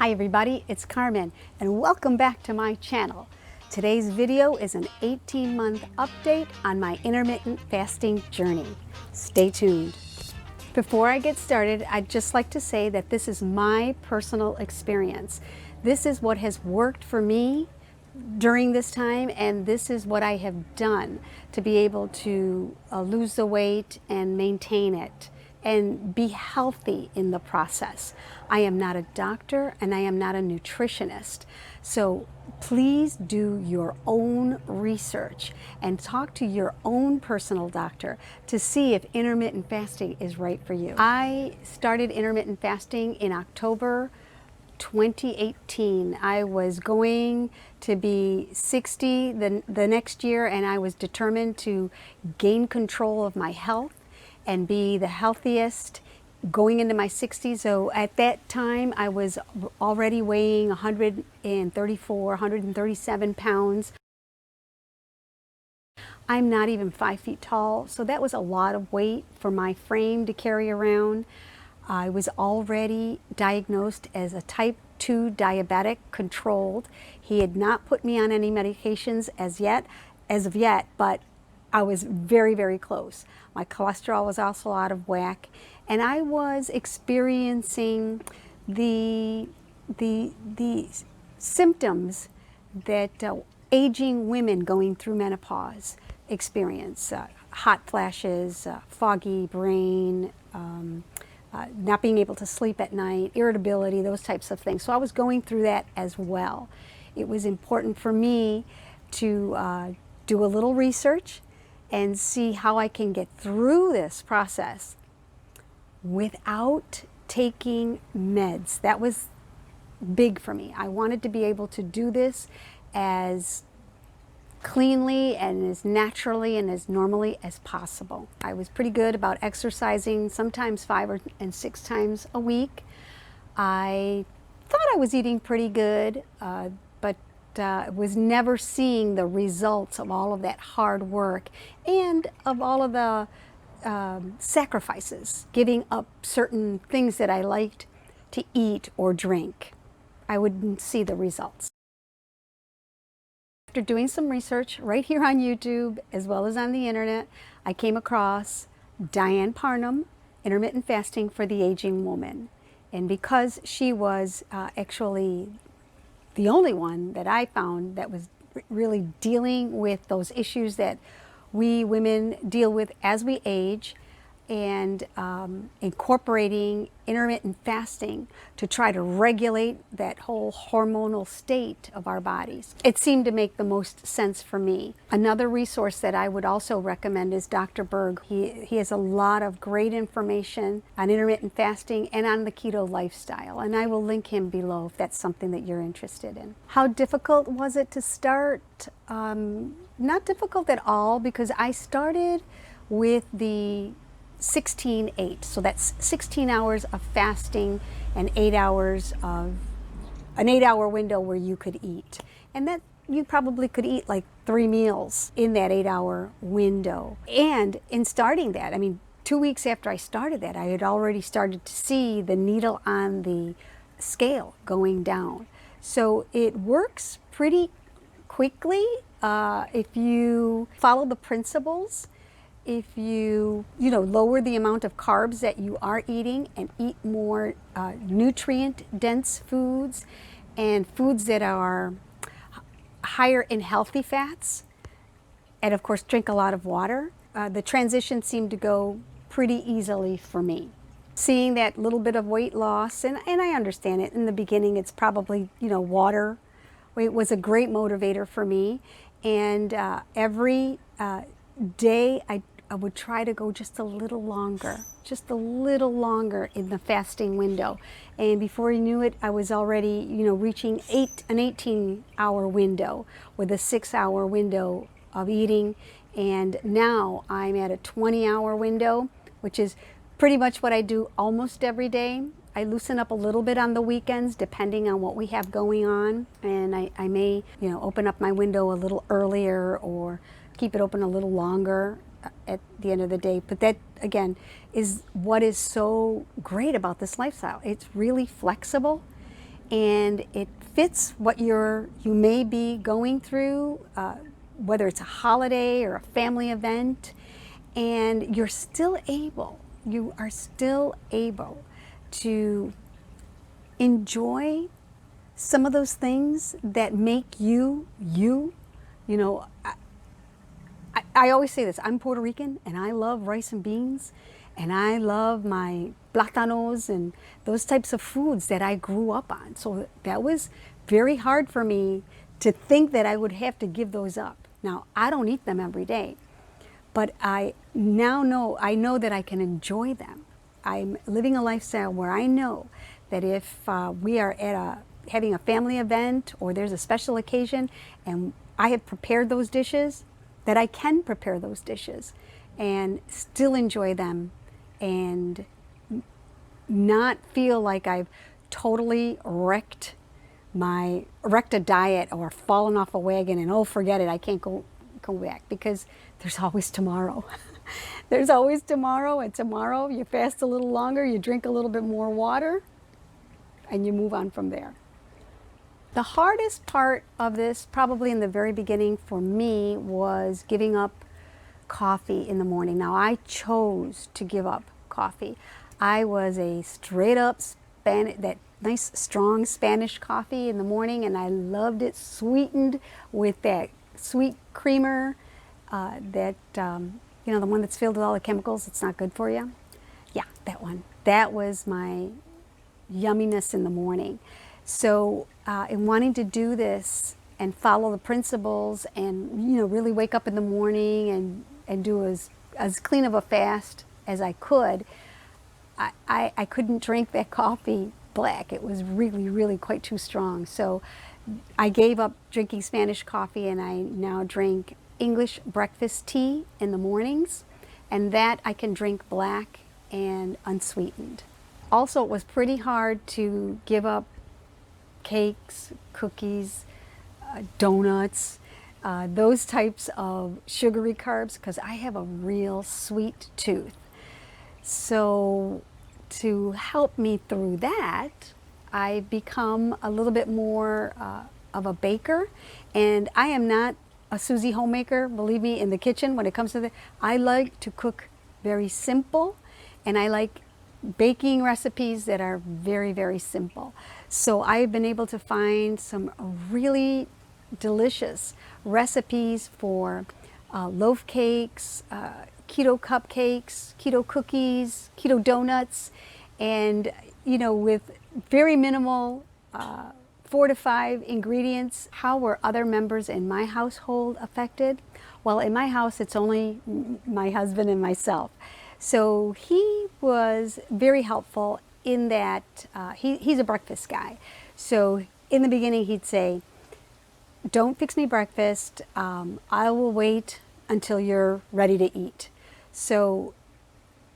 Hi everybody, it's Carmen and welcome back to my channel. Today's video is an 18-month update on my intermittent fasting journey. Stay tuned. Before I get started, I'd just like to say that this is my personal experience. This is what has worked for me during this time, and this is what I have done to be able to lose the weight and maintain it and be healthy in the process. I am not a doctor and I am not a nutritionist. So please do your own research and talk to your own personal doctor to see if intermittent fasting is right for you. I started intermittent fasting in October 2018. I was going to be 60 the next year, and I was determined to gain control of my health and be the healthiest going into my 60s. So at that time, I was already weighing 134, 137 pounds. I'm not even 5 feet tall, so that was a lot of weight for my frame to carry around. I was already diagnosed as a type 2 diabetic, controlled. He had not put me on any medications as of yet, but I was very, very close. My cholesterol was also out of whack, and I was experiencing the symptoms that aging women going through menopause experience. Hot flashes, foggy brain, not being able to sleep at night, irritability, those types of things. So I was going through that as well. It was important for me to do a little research and see how I can get through this process without taking meds. That was big for me. I wanted to be able to do this as cleanly and as naturally and as normally as possible. I was pretty good about exercising, sometimes 5 and 6 times a week. I thought I was eating pretty good, but was never seeing the results of all of that hard work and of all of the sacrifices, giving up certain things that I liked to eat or drink. I wouldn't see the results. After doing some research right here on YouTube as well as on the internet, I came across Diane Parnham, Intermittent Fasting for the Aging Woman. And because she was actually the only one that I found that was really dealing with those issues that we women deal with as we age, and incorporating intermittent fasting to try to regulate that whole hormonal state of our bodies. It seemed to make the most sense for me. Another resource that I would also recommend is Dr. Berg. He has a lot of great information on intermittent fasting and on the keto lifestyle, and I will link him below if that's something that you're interested in. How difficult was it to start? Not difficult at all, because I started with the 16-8, so that's 16 hours of fasting and 8 hours of an 8-hour window where you could eat, and that you probably could eat like 3 meals in that 8-hour window. And in starting that, I mean, 2 weeks after I started that, I had already started to see the needle on the scale going down. So it works pretty quickly if you follow the principles. If you lower the amount of carbs that you are eating and eat more nutrient-dense foods and foods that are higher in healthy fats, and of course drink a lot of water, the transition seemed to go pretty easily for me. Seeing that little bit of weight loss, and I understand it, in the beginning it's probably, water. It was a great motivator for me, and every day I would try to go just a little longer in the fasting window. And before you knew it, I was already, reaching an 18-hour window with a 6-hour window of eating. And now I'm at a 20-hour window, which is pretty much what I do almost every day. I loosen up a little bit on the weekends depending on what we have going on, and I may open up my window a little earlier or keep it open a little longer at the end of the day. But that, again, is what is so great about this lifestyle. It's really flexible, and it fits what you may be going through, whether it's a holiday or a family event, and you are still able to enjoy some of those things that make you, you. You know, I always say this, I'm Puerto Rican and I love rice and beans, and I love my plátanos and those types of foods that I grew up on. So that was very hard for me to think that I would have to give those up. Now, I don't eat them every day, but I know that I can enjoy them. I'm living a lifestyle where I know that if we are at having a family event or there's a special occasion and I have prepared those dishes, that I can prepare those dishes and still enjoy them and not feel like I've totally wrecked a diet or fallen off a wagon and, oh, forget it, I can't go back, because there's always tomorrow. There's always tomorrow, and tomorrow you fast a little longer, you drink a little bit more water, and you move on from there. The hardest part of this, probably in the very beginning for me, was giving up coffee in the morning. Now, I chose to give up coffee. I was a straight up that nice strong Spanish coffee in the morning, and I loved it sweetened with that sweet creamer, the one that's filled with all the chemicals. It's not good for you. Yeah, that one. That was my yumminess in the morning. So in wanting to do this and follow the principles and really wake up in the morning and do as clean of a fast as I could, I couldn't drink that coffee black. It was really, really quite too strong. So I gave up drinking Spanish coffee, and I now drink English breakfast tea in the mornings, and that I can drink black and unsweetened. Also, it was pretty hard to give up cakes, cookies, donuts, those types of sugary carbs, because I have a real sweet tooth. So to help me through that, I've become a little bit more of a baker, and I am not a Susie homemaker, believe me, in the kitchen when it comes to that. I like to cook very simple, and I like baking recipes that are very, very simple. So I've been able to find some really delicious recipes for loaf cakes, keto cupcakes, keto cookies, keto donuts, and with very minimal 4 to 5 ingredients. How were other members in my household affected? Well, in my house, it's only my husband and myself. So he was very helpful in that he's a breakfast guy. So in the beginning, he'd say, "Don't fix me breakfast. I will wait until you're ready to eat." So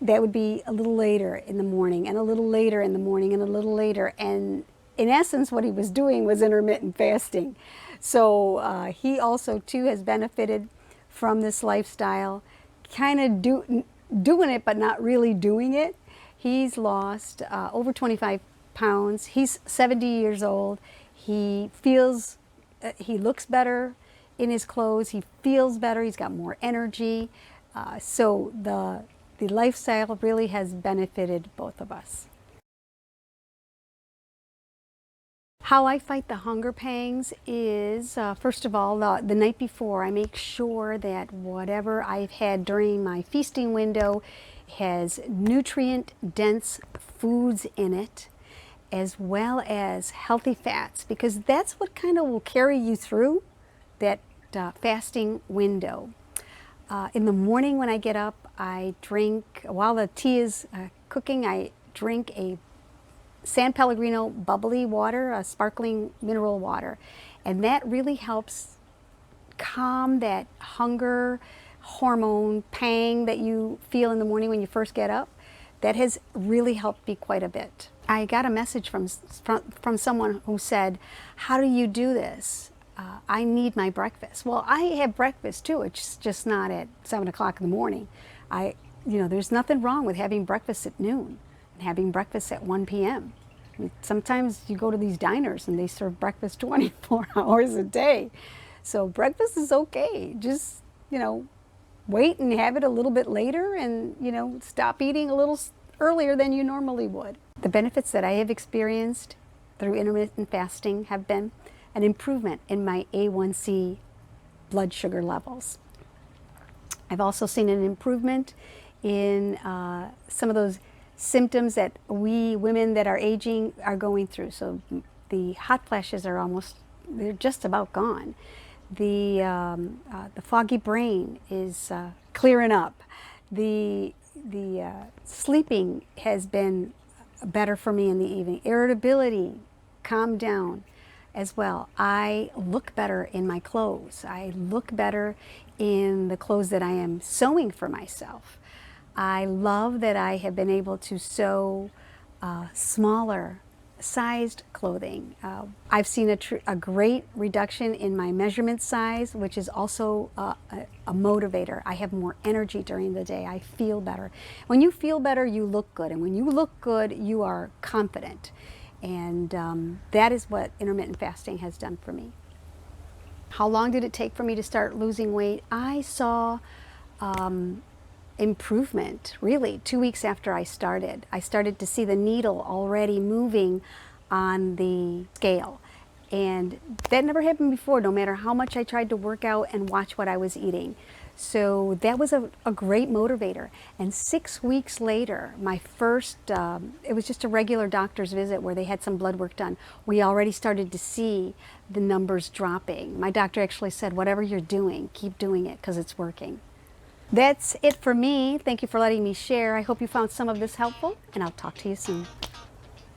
that would be a little later in the morning, and a little later in the morning, and a little later. And in essence, what he was doing was intermittent fasting. So he also, too, has benefited from this lifestyle, kind of doing it, but not really doing it. He's lost over 25 pounds. He's 70 years old. He feels, he looks better in his clothes. He feels better. He's got more energy. So the lifestyle really has benefited both of us. How I fight the hunger pangs is, first of all, the night before, I make sure that whatever I've had during my feasting window has nutrient-dense foods in it, as well as healthy fats, because that's what kind of will carry you through that fasting window. In the morning when I get up, I drink, while the tea is cooking, I drink a San Pellegrino bubbly water, a sparkling mineral water, and that really helps calm that hunger hormone pang that you feel in the morning when you first get up. That has really helped me quite a bit. I got a message from someone who said, "How do you do this? I need my breakfast." Well, I have breakfast too. It's just not at 7 o'clock in the morning. There's nothing wrong with having breakfast at noon and having breakfast at 1 p.m. Sometimes you go to these diners and they serve breakfast 24 hours a day. So breakfast is okay. Just, wait and have it a little bit later and, stop eating a little earlier than you normally would. The benefits that I have experienced through intermittent fasting have been an improvement in my A1C blood sugar levels. I've also seen an improvement in some of those symptoms that we women that are aging are going through. So the hot flashes are they're just about gone. The foggy brain is clearing up. The sleeping has been better for me in the evening. Irritability calmed down as well. I look better in my clothes. I look better in the clothes that I am sewing for myself. I love that I have been able to sew smaller sized clothing. I've seen a great reduction in my measurement size, which is also a motivator. I have more energy during the day. I feel better. When you feel better, you look good. And when you look good, you are confident. And that is what intermittent fasting has done for me. How long did it take for me to start losing weight? I saw improvement, really, 2 weeks after I started. I started to see the needle already moving on the scale. And that never happened before, no matter how much I tried to work out and watch what I was eating. So that was a great motivator. And 6 weeks later, my first, it was just a regular doctor's visit where they had some blood work done. We already started to see the numbers dropping. My doctor actually said, whatever you're doing, keep doing it because it's working. That's it for me. Thank you for letting me share. I hope you found some of this helpful, and I'll talk to you soon.